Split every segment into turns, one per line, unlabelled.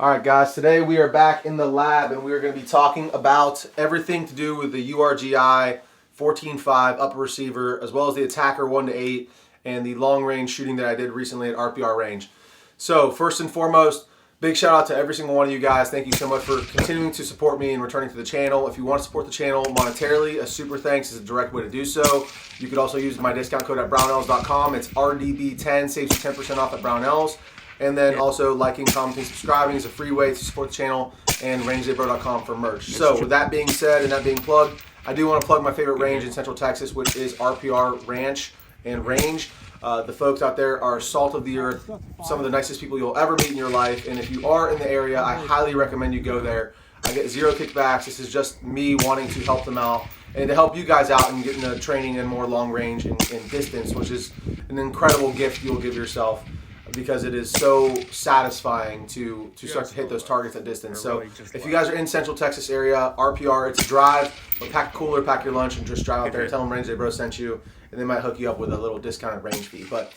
All right, guys, today we are back in the lab and we are going to be talking about everything to do with the URG-I 14.5 upper receiver, as well as the attacker 1-8 and the long range shooting that I did recently at RPR range. So first and foremost, big shout out to every single one of you guys. Thank you so much for continuing to support me and returning to the channel. If you want to support the channel monetarily, a super thanks is a direct way to do so. You could also use my discount code at brownells.com. It's RDB10, saves you 10% off at Brownells. And then also liking, commenting, subscribing is a free way to support the channel, and rangedaybro.com for merch. So with that being said and that being plugged, I do want to plug my favorite range in Central Texas, which is RPR Ranch and Range. The folks out there are salt of the earth, some of the nicest people you'll ever meet in your life. And if you are in the area, I highly recommend you go there. I get zero kickbacks. This is just me wanting to help them out and to help you guys out and getting the training in more long range and distance, which is an incredible gift you'll give yourself, because it is so satisfying to start to hit those targets at distance. So if you guys are in Central Texas area, RPR, it's a drive, but pack a cooler, pack your lunch, and just drive out there, tell them Range Day Bro sent you, and they might hook you up with a little discounted range fee. But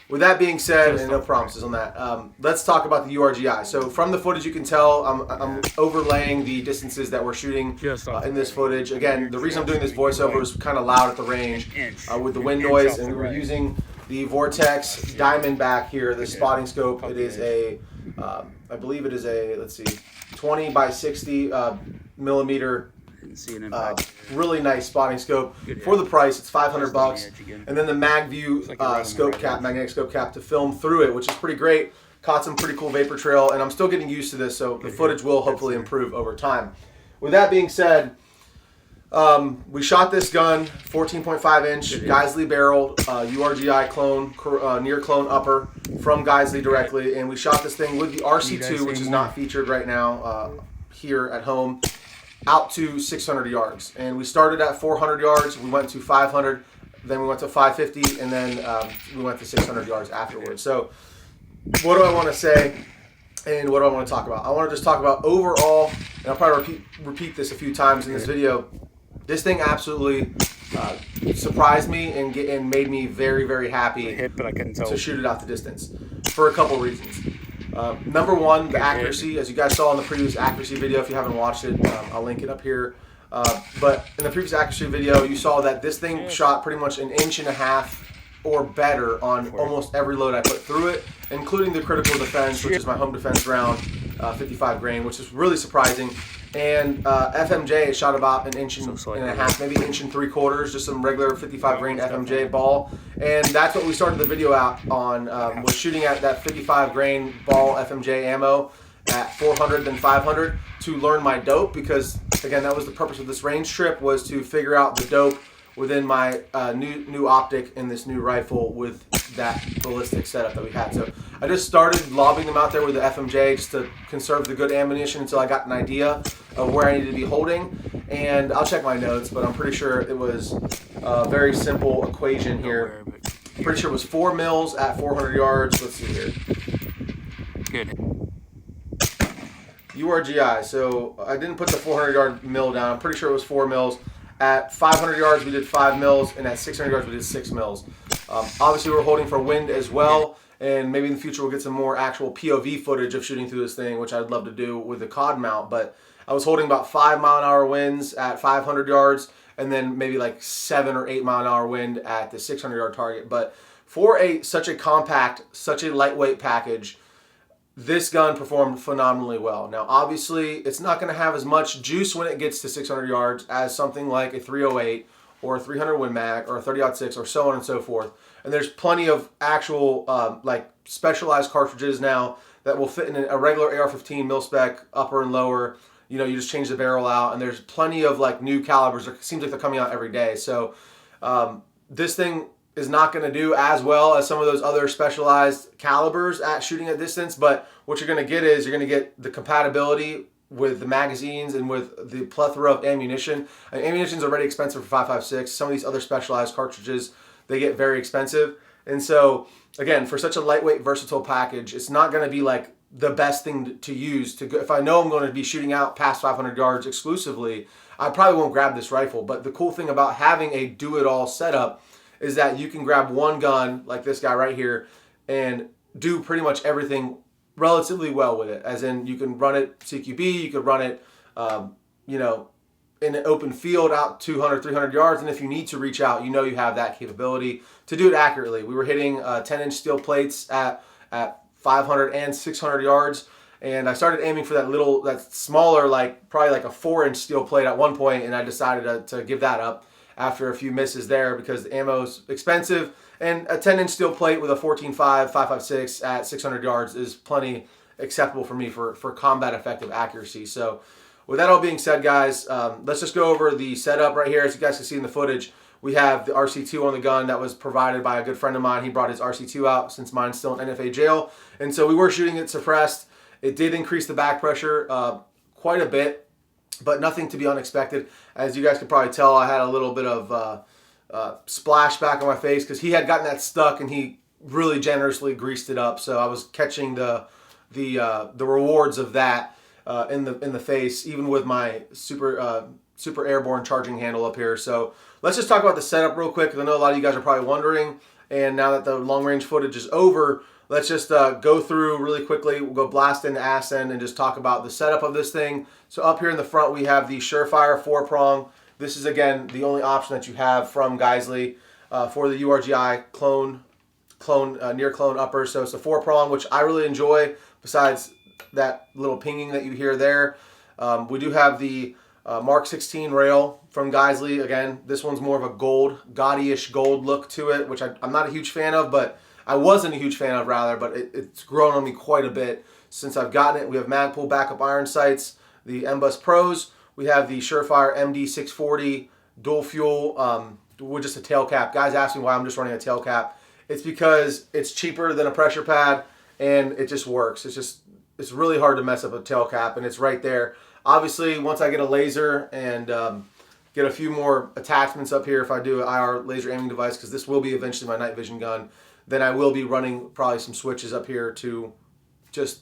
with that being said, and no promises on that, let's talk about the URG-I. So from the footage you can tell, I'm overlaying the distances that we're shooting in this footage. Again, the reason I'm doing this voiceover is kind of loud at the range with the wind noise, and we were using the Vortex Diamondback here, the spotting scope. It is a, I believe it is a, let's see, 20 by 60 millimeter, really nice spotting scope. For the price, it's $500. And then the MagView scope cap, magnetic scope cap to film through it, which is pretty great. Caught some pretty cool vapor trail, and I'm still getting used to this, so the footage will hopefully improve over time. With that being said, we shot this gun, 14.5 inch Geissele barrel, URG-I clone, near clone upper from Geissele directly, and we shot this thing with the RC2, which is not featured right now here at home, out to 600 yards. And we started at 400 yards, we went to 500, then we went to 550, and then we went to 600 yards afterwards. So what do I want to say? And what do I want to talk about? I want to just talk about overall, and I'll probably repeat this a few times in this video. This thing absolutely surprised me and made me very, very happy to shoot it out the distance for a couple reasons. Number one, the accuracy. As you guys saw in the previous accuracy video, if you haven't watched it, I'll link it up here. But in the previous accuracy video, you saw that this thing shot pretty much 1.5 inches or better on almost every load I put through it, including the critical defense, which is my home defense round, 55 grain, which is really surprising. And FMJ shot about 1.5 inches, maybe 1.75 inches, just some regular 55 grain FMJ ball. And that's what we started the video out on, was shooting at that 55 grain ball FMJ ammo at 400 then 500 to learn my dope, because again, that was the purpose of this range trip, was to figure out the dope within my new optic in this new rifle with that ballistic setup that we had. So I just started lobbing them out there with the FMJ just to conserve the good ammunition until I got an idea of where I needed to be holding. And I'll check my notes, but I'm pretty sure it was a very simple equation here. Pretty sure it was 4 mils at 400 yards. Let's see here.
Good.
URG-I. So I didn't put the 400 yard mil down. I'm pretty sure it was 4 mils. At 500 yards, we did 5 mils, and at 600 yards, we did 6 mils. Obviously, we're holding for wind as well, and maybe in the future we'll get some more actual POV footage of shooting through this thing, which I'd love to do with the COD mount. But I was holding about 5-mile-an-hour winds at 500 yards, and then maybe like 7 or 8-mile-an-hour wind at the 600-yard target. But for such a compact, such a lightweight package, this gun performed phenomenally well. Now, obviously, it's not going to have as much juice when it gets to 600 yards as something like a 308 or a 300 Win Mag or a 30-06 or so on and so forth. And there's plenty of actual like specialized cartridges now that will fit in a regular AR-15 mil-spec upper and lower. You know, you just change the barrel out, and there's plenty of like new calibers. It seems like they're coming out every day. So this thing is not going to do as well as some of those other specialized calibers at shooting at distance, but what you're going to get is you're going to get the compatibility with the magazines and with the plethora of ammunition. And ammunition is already expensive for 5.56. Some of these other specialized cartridges, they get very expensive. And so, again, for such a lightweight, versatile package, it's not going to be like the best thing to use. If I know I'm going to be shooting out past 500 yards exclusively, I probably won't grab this rifle. But the cool thing about having a do-it-all setup is that you can grab one gun like this guy right here and do pretty much everything relatively well with it. As in, you can run it CQB, you could run it, you know, in an open field out 200, 300 yards, and if you need to reach out, you know you have that capability to do it accurately. We were hitting 10-inch steel plates at 500 and 600 yards, and I started aiming for that smaller, probably like a 4-inch steel plate at one point, and I decided to give that up after a few misses there because the ammo's expensive, and a 10-inch steel plate with a 14.5, 5.56 at 600 yards is plenty acceptable for me for combat effective accuracy. So with that all being said, guys, let's just go over the setup right here. As you guys can see in the footage, we have the RC2 on the gun that was provided by a good friend of mine. He brought his RC2 out since mine's still in NFA jail. And so we were shooting it suppressed. It did increase the back pressure quite a bit, but nothing to be unexpected. As you guys could probably tell, I had a little bit of splash back on my face because he had gotten that stuck and he really generously greased it up. So I was catching the rewards of that. In the face, even with my super airborne charging handle up here. So let's just talk about the setup real quick, because I know a lot of you guys are probably wondering. And now that the long range footage is over, let's just go through really quickly. We'll go blast into ASCEND and just talk about the setup of this thing. So up here in the front, we have the Surefire 4-prong. This is, again, the only option that you have from Geissele for the URG-I near clone upper. So it's a 4-prong, which I really enjoy, besides that little pinging that you hear there. We do have the Mark 16 rail from Geissele. Again, this one's more of a gaudy-ish gold look to it, which I'm not a huge fan of, but I wasn't a huge fan of, rather, but it's grown on me quite a bit since I've gotten it. We have Magpul backup iron sights, the MBUS Pros. We have the Surefire MD640 dual fuel with just a tail cap. Guys ask me why I'm just running a tail cap. It's because it's cheaper than a pressure pad, and it just works. It's really hard to mess up a tail cap, and it's right there. Obviously, once I get a laser and get a few more attachments up here, if I do an IR laser aiming device, because this will be eventually my night vision gun, then I will be running probably some switches up here to just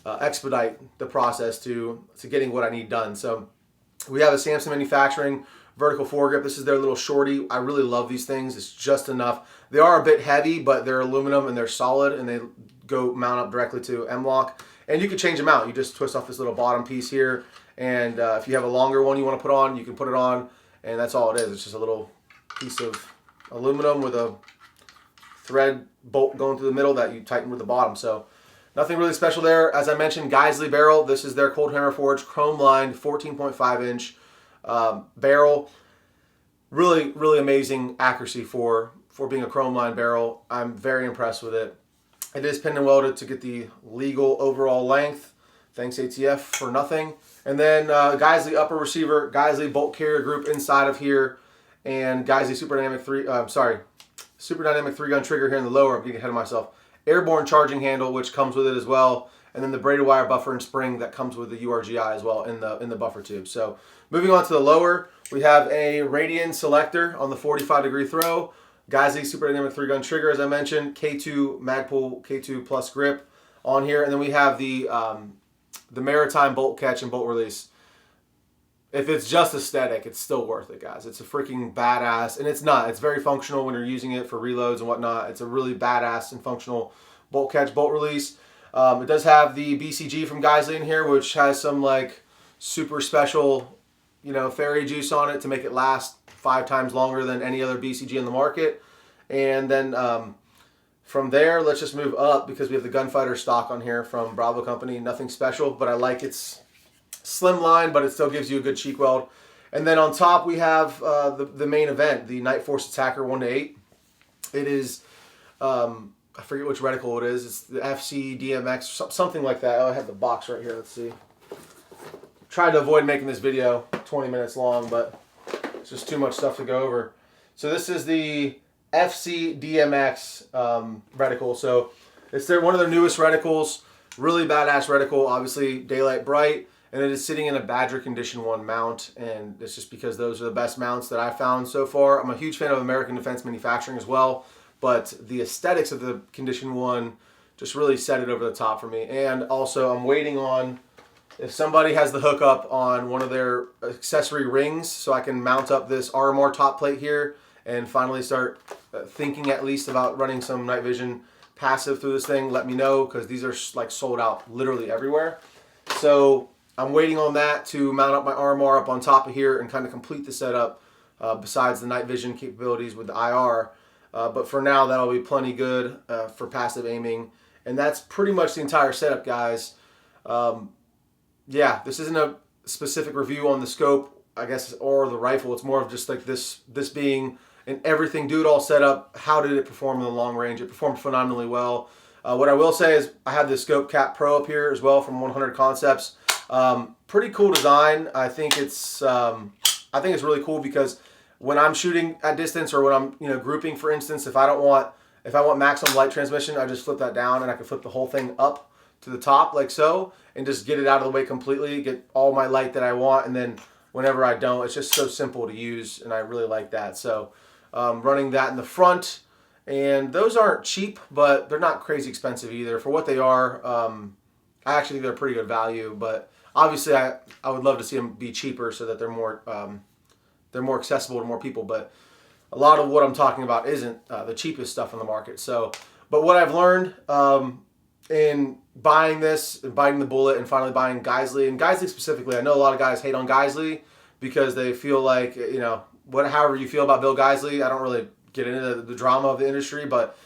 expedite the process to getting what I need done. So we have a Samsung Manufacturing vertical foregrip. This is their little shorty. I really love these things. It's just enough. They are a bit heavy, but they're aluminum and they're solid, and they go mount up directly to M-LOK. And you can change them out. You just twist off this little bottom piece here, and if you have a longer one you want to put on, you can put it on, and that's all it is. It's just a little piece of aluminum with a thread bolt going through the middle that you tighten with the bottom. So nothing really special there. As I mentioned, Geissele barrel. This is their Cold Hammer Forged chrome lined 14.5-inch barrel. Really, really amazing accuracy for being a chrome lined barrel. I'm very impressed with it. It is pin and welded to get the legal overall length. Thanks ATF for nothing. And then Geissele upper receiver, Geissele bolt carrier group inside of here, and Geissele super dynamic 3-gun trigger here in the lower. I'm getting ahead of myself. Airborne charging handle, which comes with it as well, and then the braided wire buffer and spring that comes with the URG-I as well in the buffer tube. So moving on to the lower, we have a Radian selector on the 45-degree throw. Geissele super dynamic 3-gun trigger, as I mentioned. K2 Magpul K2 plus grip on here, and then we have the Maritime bolt catch and bolt release. If it's just aesthetic, it's still worth it, guys. It's a freaking badass, and it's not. It's very functional when you're using it for reloads and whatnot. It's a really badass and functional bolt catch, bolt release. It does have the BCG from Geissele in here, which has some like super special, fairy juice on it to make it last 5 times longer than any other BCG in the market. And then from there, let's just move up because we have the Gunfighter stock on here from Bravo Company. Nothing special, but I like its slim line, but it still gives you a good cheek weld. And then on top, we have the main event, the Night Force Attacker 1-8. It is, I forget which reticle it is. It's the FC DMX, something like that. Oh, I have the box right here. Let's see. Tried to avoid making this video 20 minutes long, but it's just too much stuff to go over. So this is the FC DMX reticle. So it's one of their newest reticles. Really badass reticle. Obviously daylight bright. And it is sitting in a Badger Condition 1 mount, and it's just because those are the best mounts that I've found so far. I'm a huge fan of American Defense Manufacturing as well, but the aesthetics of the Condition 1 just really set it over the top for me. And also, I'm waiting on if somebody has the hookup on one of their accessory rings so I can mount up this RMR top plate here and finally start thinking at least about running some night vision passive through this thing, let me know, because these are like sold out literally everywhere. So I'm waiting on that to mount up my RMR up on top of here and kind of complete the setup, besides the night vision capabilities with the IR. But for now, that'll be plenty good for passive aiming. And that's pretty much the entire setup, guys. Yeah, this isn't a specific review on the scope, I guess, or the rifle. It's more of just like this being an everything do-it-all setup. How did it perform in the long range? It performed phenomenally well. What I will say is I have the Scope Cap Pro up here as well from 100 Concepts. Pretty cool design. I think it's really cool because when I'm shooting at distance, or when I'm grouping, for instance, if I want maximum light transmission, I just flip that down and I can flip the whole thing up to the top like so and just get it out of the way completely, get all my light that I want, and then whenever I don't, it's just so simple to use, and I really like that. So running that in the front, and those aren't cheap, but they're not crazy expensive either for what they are. I actually think they're pretty good value, but obviously I would love to see them be cheaper so that they're more accessible to more people. But a lot of what I'm talking about isn't the cheapest stuff on the market. So, but what I've learned in buying this, and biting the bullet, and finally buying Geissele, and Geissele specifically, I know a lot of guys hate on Geissele because they feel like, however you feel about Bill Geissele, I don't really get into the drama of the industry, but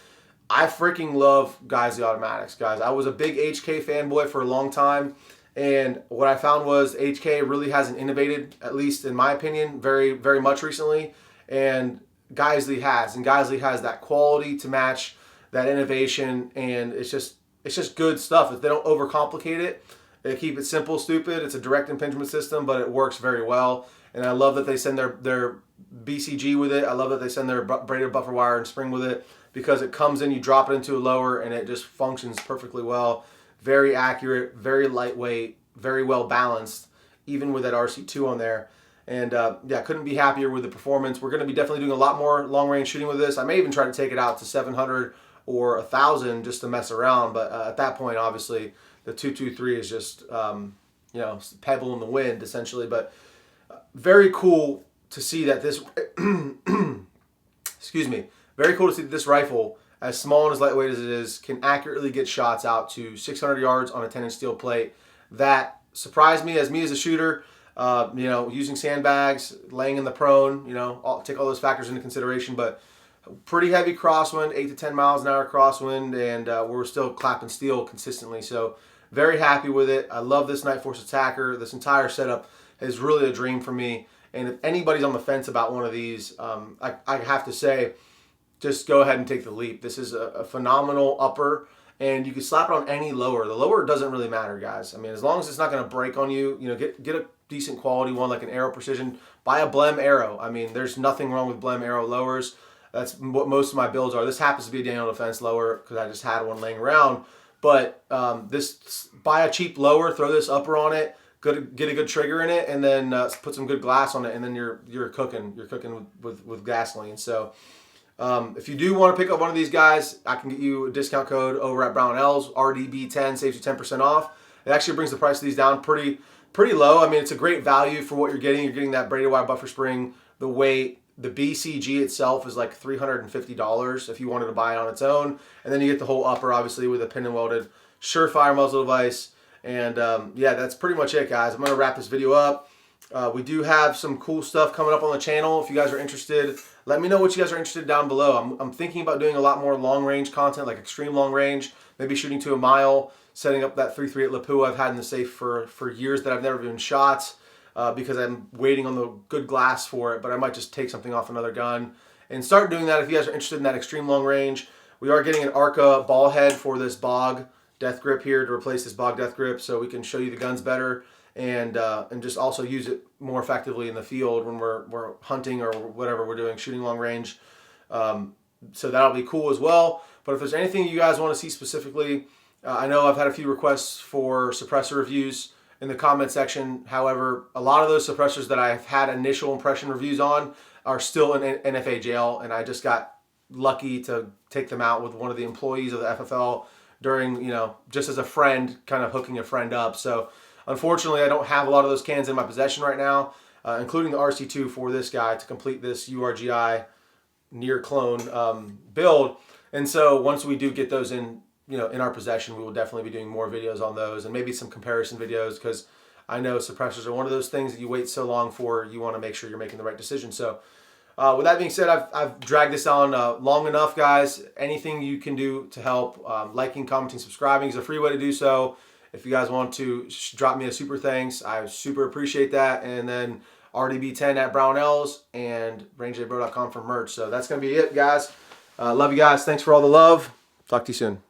I freaking love Geissele automatics, guys. I was a big HK fanboy for a long time, and what I found was HK really hasn't innovated, at least in my opinion, very, very much recently, and Geissele has. And Geissele has that quality to match that innovation, and it's just good stuff. If they don't overcomplicate it, they keep it simple, stupid. It's a direct impingement system, but it works very well. And I love that they send their BCG with it. I love that they send their braided buffer wire and spring with it, because it comes in, you drop it into a lower, and it just functions perfectly well. Very accurate, very lightweight, very well balanced, even with that RC2 on there. And yeah, couldn't be happier with the performance. We're going to be definitely doing a lot more long range shooting with this. I may even try to take it out to 700 or 1,000 just to mess around. But at that point, obviously, the 223 is just pebble in the wind essentially. But very cool to see that this excuse me, very cool to see that this rifle, as small and as lightweight as it is, can accurately get shots out to 600 yards on a 10-inch steel plate. That surprised me as a shooter. Using sandbags, laying in the prone, take all those factors into consideration. But pretty heavy crosswind, 8 to 10 miles an hour crosswind, and we're still clapping steel consistently. So very happy with it. I love this Night Force Attacker. This entire setup is really a dream for me. And if anybody's on the fence about one of these, I have to say, just go ahead and take the leap. This is a phenomenal upper, and you can slap it on any lower. The lower doesn't really matter, guys. I mean, as long as it's not going to break on you, get a decent quality one, like an Arrow Precision. Buy a Blem Arrow. I mean, there's nothing wrong with Blem Arrow lowers. That's what most of my builds are. This happens to be a Daniel Defense lower because I just had one laying around. But buy a cheap lower, throw this upper on it, get a good trigger in it, and then put some good glass on it, and then you're cooking. You're cooking with gasoline. So if you do want to pick up one of these guys, I can get you a discount code over at Brownells. RDB10 saves you 10% off. It actually brings the price of these down pretty low. I mean, it's a great value for what you're getting. You're getting that braided wire buffer spring, the weight. The BCG itself is like $350 if you wanted to buy it on its own. And then you get the whole upper, obviously, with a pin and welded Surefire muzzle device. And yeah, that's pretty much it, guys. I'm going to wrap this video up. We do have some cool stuff coming up on the channel. If you guys are interested, let me know what you guys are interested in down below. I'm thinking about doing a lot more long range content, like extreme long range, maybe shooting to a mile, setting up that 338 Lapua I've had in the safe for years that I've never been shot. Because I'm waiting on the good glass for it, but I might just take something off another gun and start doing that. If you guys are interested in that extreme long range, we are getting an Arca ball head for this Bog death grip here to replace this Bog death grip, so we can show you the guns better and just also use it more effectively in the field when we're hunting or whatever we're doing, shooting long range. So that'll be cool as well. But if there's anything you guys want to see specifically, I know I've had a few requests for suppressor reviews in the comment section. However, a lot of those suppressors that I've had initial impression reviews on are still in NFA jail, and I just got lucky to take them out with one of the employees of the FFL during, just as a friend, kind of hooking a friend up. So unfortunately, I don't have a lot of those cans in my possession right now, including the RC2 for this guy to complete this URG-I near clone build. And so once we do get those in, in our possession, we will definitely be doing more videos on those and maybe some comparison videos, because I know suppressors are one of those things that you wait so long for. You want to make sure you're making the right decision. So with that being said, I've dragged this on long enough, guys. Anything you can do to help, liking, commenting, subscribing is a free way to do so. If you guys want to drop me a super thanks, I super appreciate that. And then RDB10 at Brownells and BrainJBro.com for merch. So that's going to be it, guys. Love you guys. Thanks for all the love. Talk to you soon.